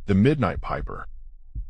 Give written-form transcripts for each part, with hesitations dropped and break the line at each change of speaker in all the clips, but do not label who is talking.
The Midnight Piper.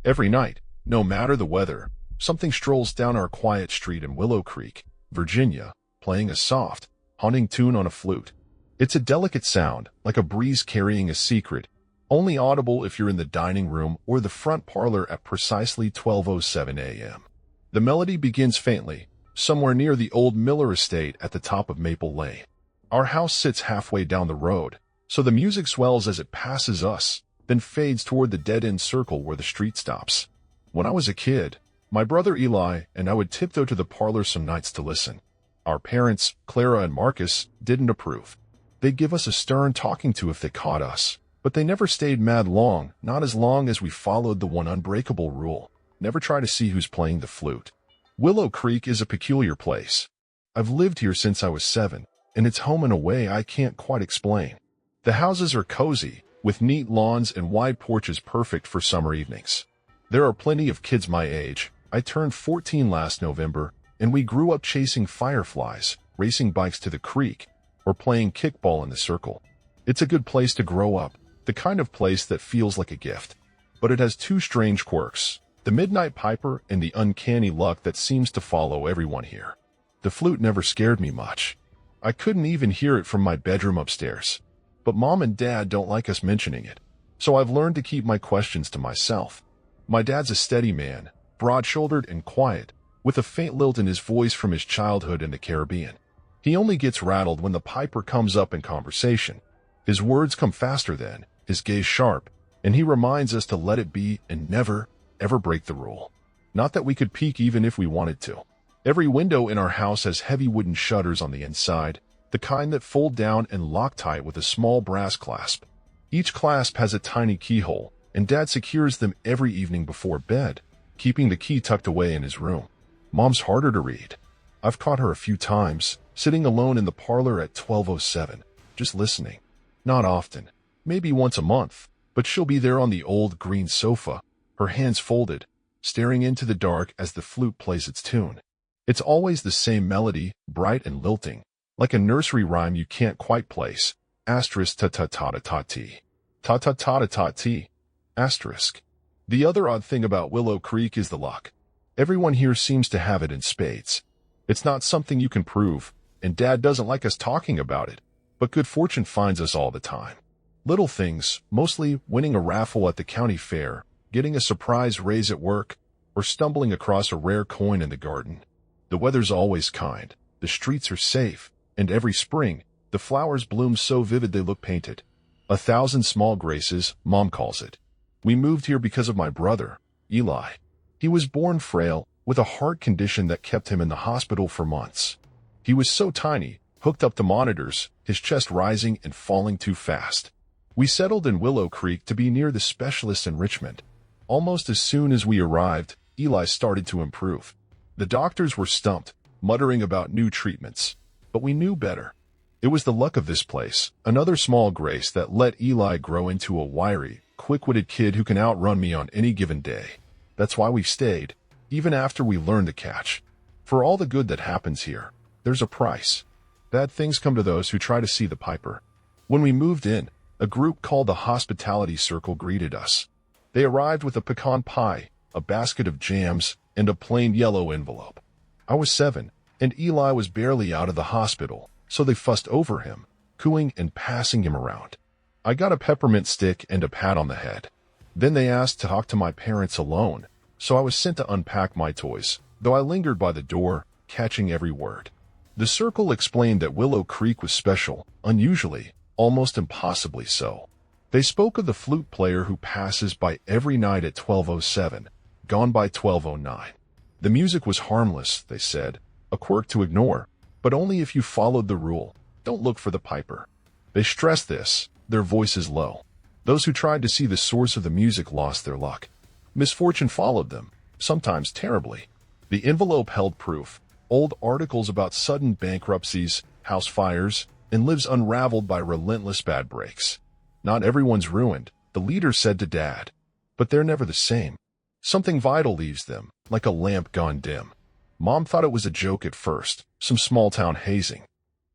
Every night, no matter the weather, something strolls down our quiet street in Willow Creek, Virginia, playing a soft, haunting tune on a flute. It's a delicate sound, like a breeze carrying a secret, only audible if you're in the dining room or the front parlor at precisely 12:07 a.m. The melody begins faintly, somewhere near the old Miller estate at the top of Maple Lane. Our house sits halfway down the road, so the music swells as it passes us, then fades toward the dead-end circle where the street stops. When I was a kid, my brother Eli and I would tiptoe to the parlor some nights to listen. Our parents, Clara and Marcus, didn't approve. They'd give us a stern talking to if they caught us, but they never stayed mad long, not as long as we followed the one unbreakable rule: never try to see who's playing the flute. Willow Creek is a peculiar place. I've lived here since I was 7, and it's home in a way I can't quite explain. The houses are cozy, with neat lawns and wide porches perfect for summer evenings. There are plenty of kids my age. I turned 14 last November, and we grew up chasing fireflies, racing bikes to the creek, or playing kickball in the circle. It's a good place to grow up, the kind of place that feels like a gift. But it has two strange quirks: the Midnight Piper and the uncanny luck that seems to follow everyone here. The flute never scared me much. I couldn't even hear it from my bedroom upstairs. But Mom and Dad don't like us mentioning it, so I've learned to keep my questions to myself. My dad's a steady man, broad-shouldered and quiet, with a faint lilt in his voice from his childhood in the Caribbean. He only gets rattled when the piper comes up in conversation. His words come faster then, his gaze sharp, and he reminds us to let it be and never, ever break the rule. Not that we could peek even if we wanted to. Every window in our house has heavy wooden shutters on the inside, the kind that fold down and lock tight with a small brass clasp. Each clasp has a tiny keyhole, and Dad secures them every evening before bed, keeping the key tucked away in his room. Mom's harder to read. I've caught her a few times, sitting alone in the parlor at 12:07, just listening. Not often, maybe once a month, but she'll be there on the old green sofa, her hands folded, staring into the dark as the flute plays its tune. It's always the same melody, bright and lilting, like a nursery rhyme you can't quite place. Asterisk ta-ta-ta-ta-ta-tee. Ta-ta-ta-ta-ta-tee. Asterisk. The other odd thing about Willow Creek is the luck. Everyone here seems to have it in spades. It's not something you can prove, and Dad doesn't like us talking about it, but good fortune finds us all the time. Little things, mostly winning a raffle at the county fair, getting a surprise raise at work, or stumbling across a rare coin in the garden. The weather's always kind, the streets are safe, and every spring, the flowers bloom so vivid they look painted. 1,000 small graces, Mom calls it. We moved here because of my brother, Eli. He was born frail, with a heart condition that kept him in the hospital for months. He was so tiny, hooked up to monitors, his chest rising and falling too fast. We settled in Willow Creek to be near the specialists in Richmond. Almost as soon as we arrived, Eli started to improve. The doctors were stumped, muttering about new treatments. But we knew better. It was the luck of this place, another small grace that let Eli grow into a wiry, quick-witted kid who can outrun me on any given day. That's why we've stayed, even after we learned to catch. For all the good that happens here, there's a price. Bad things come to those who try to see the piper. When we moved in, a group called the Hospitality Circle greeted us. They arrived with a pecan pie, a basket of jams, and a plain yellow envelope. I was 7, and Eli was barely out of the hospital, so they fussed over him, cooing and passing him around. I got a peppermint stick and a pat on the head. Then they asked to talk to my parents alone, so I was sent to unpack my toys, though I lingered by the door, catching every word. The circle explained that Willow Creek was special, unusually, almost impossibly so. They spoke of the flute player who passes by every night at 12:07, gone by 12:09. The music was harmless, they said, a quirk to ignore, but only if you followed the rule: don't look for the piper. They stressed this, their voices low. Those who tried to see the source of the music lost their luck. Misfortune followed them, sometimes terribly. The envelope held proof: old articles about sudden bankruptcies, house fires, and lives unraveled by relentless bad breaks. Not everyone's ruined, the leader said to Dad, but they're never the same. Something vital leaves them, like a lamp gone dim. Mom thought it was a joke at first, some small-town hazing.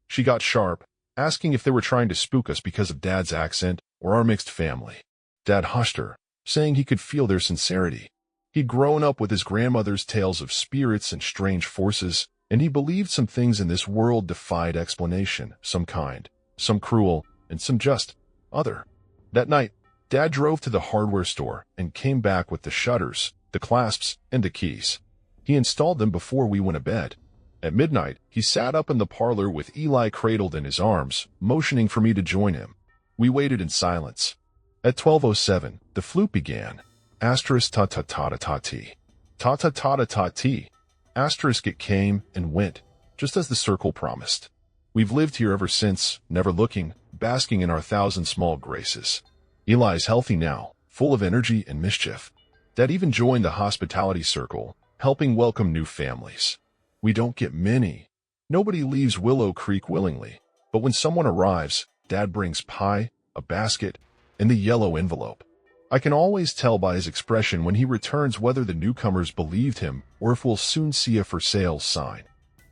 She got sharp, asking if they were trying to spook us because of Dad's accent or our mixed family. Dad hushed her, saying he could feel their sincerity. He'd grown up with his grandmother's tales of spirits and strange forces, and he believed some things in this world defied explanation, some kind, some cruel, and some just other. That night, Dad drove to the hardware store and came back with the shutters, the clasps, and the keys. He installed them before we went to bed. At midnight, he sat up in the parlor with Eli cradled in his arms, motioning for me to join him. We waited in silence. At 12:07, the flute began. Asterisk ta-ta-ta-ta-ta-tee. Ta-ta-ta-ta-ta-tee. Asterisk it came and went, just as the circle promised. We've lived here ever since, never looking, basking in our thousand small graces. Eli's healthy now, full of energy and mischief. Dad even joined the hospitality circle, helping welcome new families. We don't get many. Nobody leaves Willow Creek willingly, but when someone arrives, Dad brings pie, a basket, and the yellow envelope. I can always tell by his expression when he returns whether the newcomers believed him or if we'll soon see a for sale sign.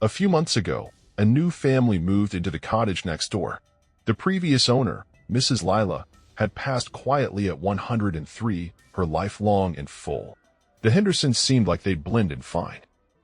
A few months ago, a new family moved into the cottage next door. The previous owner, Mrs. Lila, had passed quietly at 103, her life long and full. The Hendersons seemed like they'd blend in fine.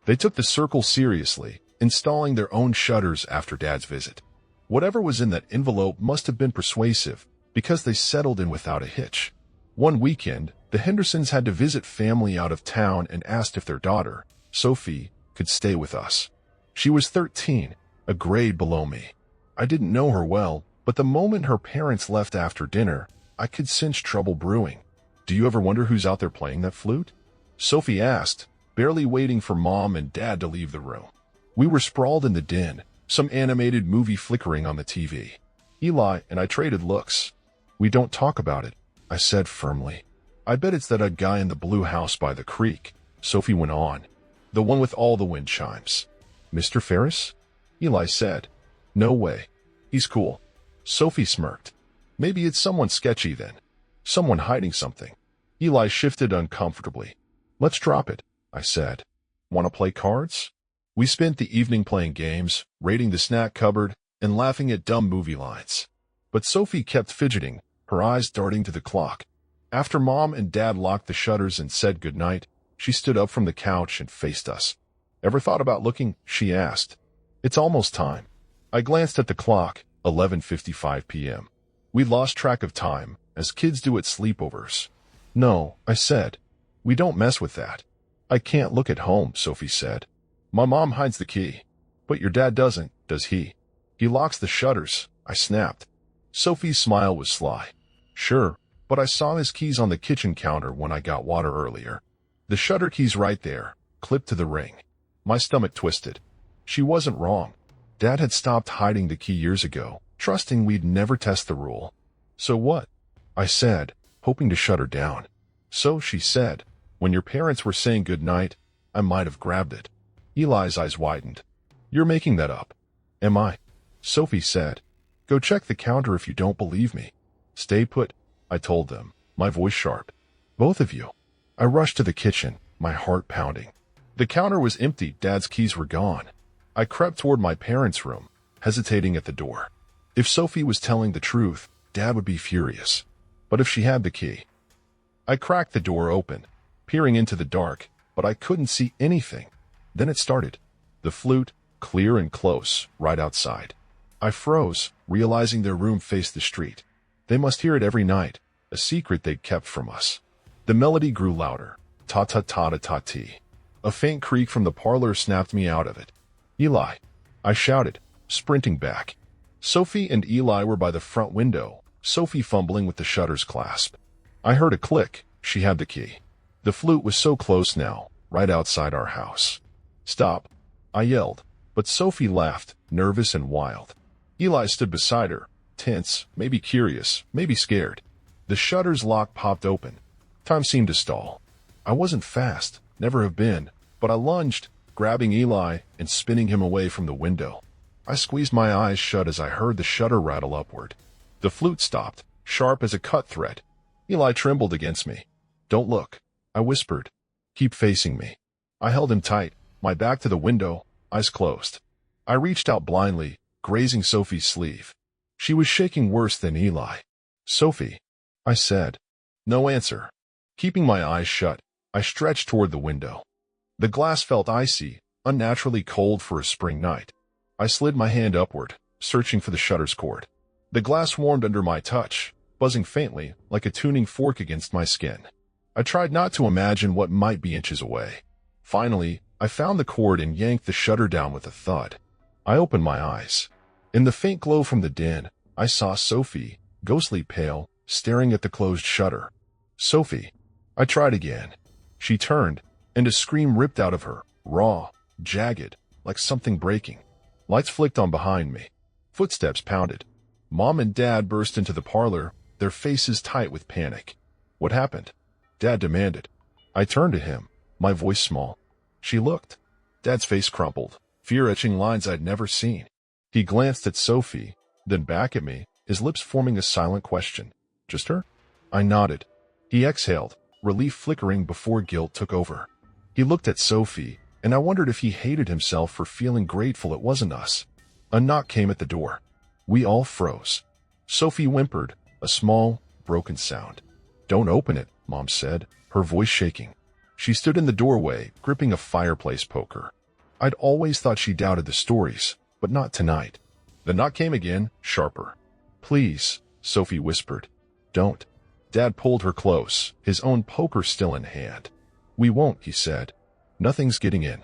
They took the circle seriously, installing their own shutters after Dad's visit. Whatever was in that envelope must have been persuasive, because they settled in without a hitch. One weekend, the Hendersons had to visit family out of town and asked if their daughter, Sophie, could stay with us. She was 13, a grade below me. I didn't know her well, but the moment her parents left after dinner, I could sense trouble brewing. "Do you ever wonder who's out there playing that flute?" Sophie asked, barely waiting for Mom and Dad to leave the room. We were sprawled in the den, some animated movie flickering on the TV. Eli and I traded looks. "We don't talk about it," I said firmly. "I bet it's that guy in the blue house by the creek," Sophie went on. "The one with all the wind chimes." "Mr. Ferris?" Eli said. "No way. He's cool." Sophie smirked. "Maybe it's someone sketchy then. Someone hiding something." Eli shifted uncomfortably. "Let's drop it," I said. "Want to play cards?" We spent the evening playing games, raiding the snack cupboard, and laughing at dumb movie lines. But Sophie kept fidgeting, her eyes darting to the clock. After Mom and Dad locked the shutters and said goodnight, she stood up from the couch and faced us. "Ever thought about looking?" she asked. "It's almost time." I glanced at the clock, 11:55 p.m. We'd lost track of time, as kids do at sleepovers. "No," I said. "We don't mess with that." "I can't look at home," Sophie said. "My mom hides the key." "But your dad doesn't, does he?" "He locks the shutters," I snapped. Sophie's smile was sly. "Sure, but I saw his keys on the kitchen counter when I got water earlier. The shutter key's right there, clipped to the ring." My stomach twisted. She wasn't wrong. Dad had stopped hiding the key years ago, trusting we'd never test the rule. "So what?" I said, hoping to shut her down. "So," she said, "when your parents were saying goodnight, I might have grabbed it." Eli's eyes widened. "You're making that up." "Am I?" Sophie said. "Go check the counter if you don't believe me." "Stay put," I told them, my voice sharp. "Both of you." I rushed to the kitchen, my heart pounding. The counter was empty, Dad's keys were gone. I crept toward my parents' room, hesitating at the door. If Sophie was telling the truth, Dad would be furious. But if she had the key... I cracked the door open, peering into the dark, but I couldn't see anything. Then it started. The flute, clear and close, right outside. I froze, realizing their room faced the street. They must hear it every night, a secret they'd kept from us. The melody grew louder. Ta-ta-ta-ta-ta-tee. A faint creak from the parlor snapped me out of it. "Eli!" I shouted, sprinting back. Sophie and Eli were by the front window, Sophie fumbling with the shutter's clasp. I heard a click. She had the key. The flute was so close now, right outside our house. "Stop!" I yelled, but Sophie laughed, nervous and wild. Eli stood beside her, tense, maybe curious, maybe scared. The shutter's lock popped open. Time seemed to stall. I wasn't fast, never have been, but I lunged, grabbing Eli and spinning him away from the window. I squeezed my eyes shut as I heard the shutter rattle upward. The flute stopped, sharp as a cut thread. Eli trembled against me. "Don't look," I whispered. "Keep facing me." I held him tight, my back to the window, eyes closed. I reached out blindly, grazing Sophie's sleeve. She was shaking worse than Eli. "Sophie," I said. No answer. Keeping my eyes shut, I stretched toward the window. The glass felt icy, unnaturally cold for a spring night. I slid my hand upward, searching for the shutter's cord. The glass warmed under my touch, buzzing faintly like a tuning fork against my skin. I tried not to imagine what might be inches away. Finally, I found the cord and yanked the shutter down with a thud. I opened my eyes. In the faint glow from the den, I saw Sophie, ghostly pale, staring at the closed shutter. Sophie. I tried again. She turned, and a scream ripped out of her, raw, jagged, like something breaking. Lights flicked on behind me. Footsteps pounded. Mom and Dad burst into the parlor, their faces tight with panic. What happened? Dad demanded. I turned to him, my voice small. She looked. Dad's face crumpled, fear etching lines I'd never seen. He glanced at Sophie, then back at me, his lips forming a silent question. Just her? I nodded. He exhaled, relief flickering before guilt took over. He looked at Sophie, and I wondered if he hated himself for feeling grateful it wasn't us. A knock came at the door. We all froze. Sophie whimpered, a small, broken sound. Don't open it, Mom said, her voice shaking. She stood in the doorway, gripping a fireplace poker. I'd always thought she doubted the stories, but not tonight. The knock came again, sharper. Please, Sophie whispered. Don't. Dad pulled her close, his own poker still in hand. We won't, he said. Nothing's getting in.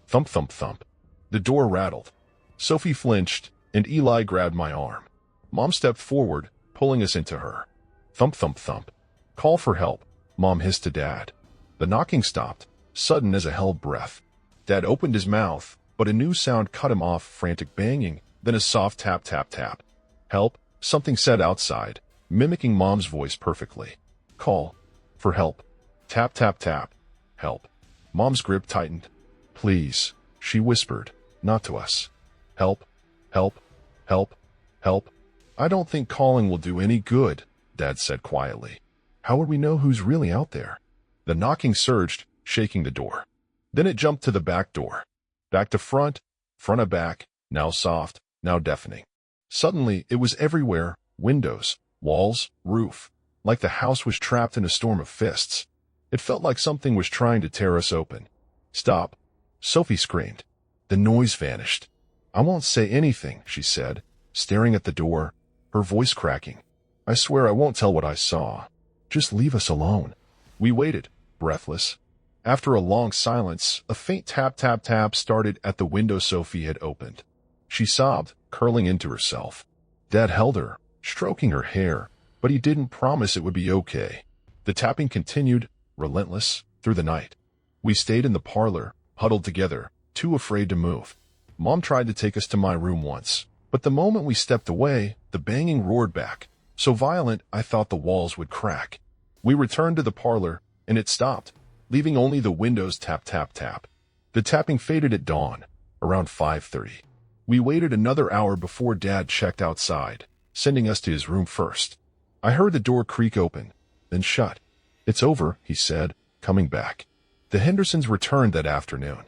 Thump, thump, thump. The door rattled. Sophie flinched, and Eli grabbed my arm. Mom stepped forward, pulling us into her. Thump, thump, thump. Call for help, Mom hissed to Dad. The knocking stopped, sudden as a held breath. Dad opened his mouth, but a new sound cut him off, frantic banging, then a soft tap, tap, tap. Help, something said outside, mimicking Mom's voice perfectly. Call. For help. Tap, tap, tap. Help. Mom's grip tightened. Please, she whispered, not to us. Help. Help. Help. Help. I don't think calling will do any good, Dad said quietly. How would we know who's really out there? The knocking surged, shaking the door. Then it jumped to the back door. Back to front, front to back, now soft, now deafening. Suddenly, it was everywhere, windows, walls, roof, like the house was trapped in a storm of fists. It felt like something was trying to tear us open. Stop, Sophie screamed. The noise vanished. I won't say anything, she said, staring at the door, her voice cracking. I swear I won't tell what I saw. Just leave us alone. We waited, breathless. After a long silence, a faint tap, tap, tap started at the window Sophie had opened. She sobbed, curling into herself. Dad held her, stroking her hair, but he didn't promise it would be okay. The tapping continued, relentless, through the night. We stayed in the parlor, huddled together, too afraid to move. Mom tried to take us to my room once, but the moment we stepped away, the banging roared back, so violent I thought the walls would crack. We returned to the parlor, and it stopped, leaving only the windows tap, tap, tap. The tapping faded at dawn, around 5:30. We waited another hour before Dad checked outside, sending us to his room first. I heard the door creak open, then shut. It's over, he said, coming back. The Hendersons returned that afternoon.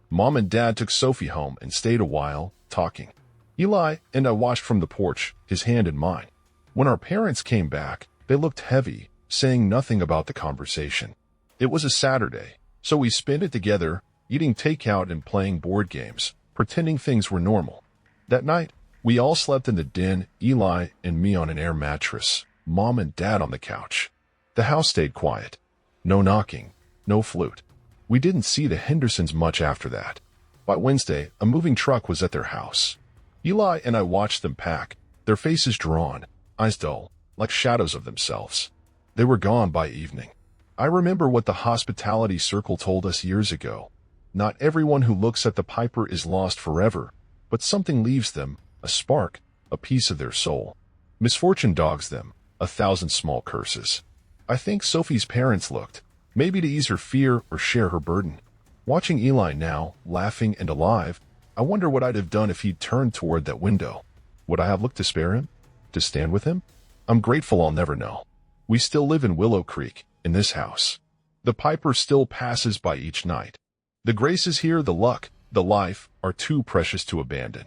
Mom and Dad took Sophie home and stayed a while, talking. Eli and I watched from the porch, his hand in mine. When our parents came back, they looked heavy, saying nothing about the conversation. It was a Saturday, so we spent it together, eating takeout and playing board games, pretending things were normal. That night, we all slept in the den, Eli and me on an air mattress, Mom and Dad on the couch. The house stayed quiet. No knocking, no flute. We didn't see the Hendersons much after that. By Wednesday, a moving truck was at their house. Eli and I watched them pack, their faces drawn, eyes dull, like shadows of themselves. They were gone by evening. I remember what the hospitality circle told us years ago. Not everyone who looks at the Piper is lost forever, but something leaves them, a spark, a piece of their soul. Misfortune dogs them, 1,000 small curses. I think Sophie's parents looked, maybe to ease her fear or share her burden. Watching Eli now, laughing and alive, I wonder what I'd have done if he'd turned toward that window. Would I have looked to spare him? To stand with him? I'm grateful I'll never know. We still live in Willow Creek, in this house. The Piper still passes by each night. The graces here, the luck, the life, are too precious to abandon.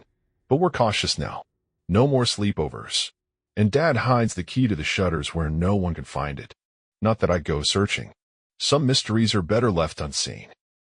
But we're cautious now. No more sleepovers. And Dad hides the key to the shutters where no one can find it. Not that I go searching. Some mysteries are better left unseen.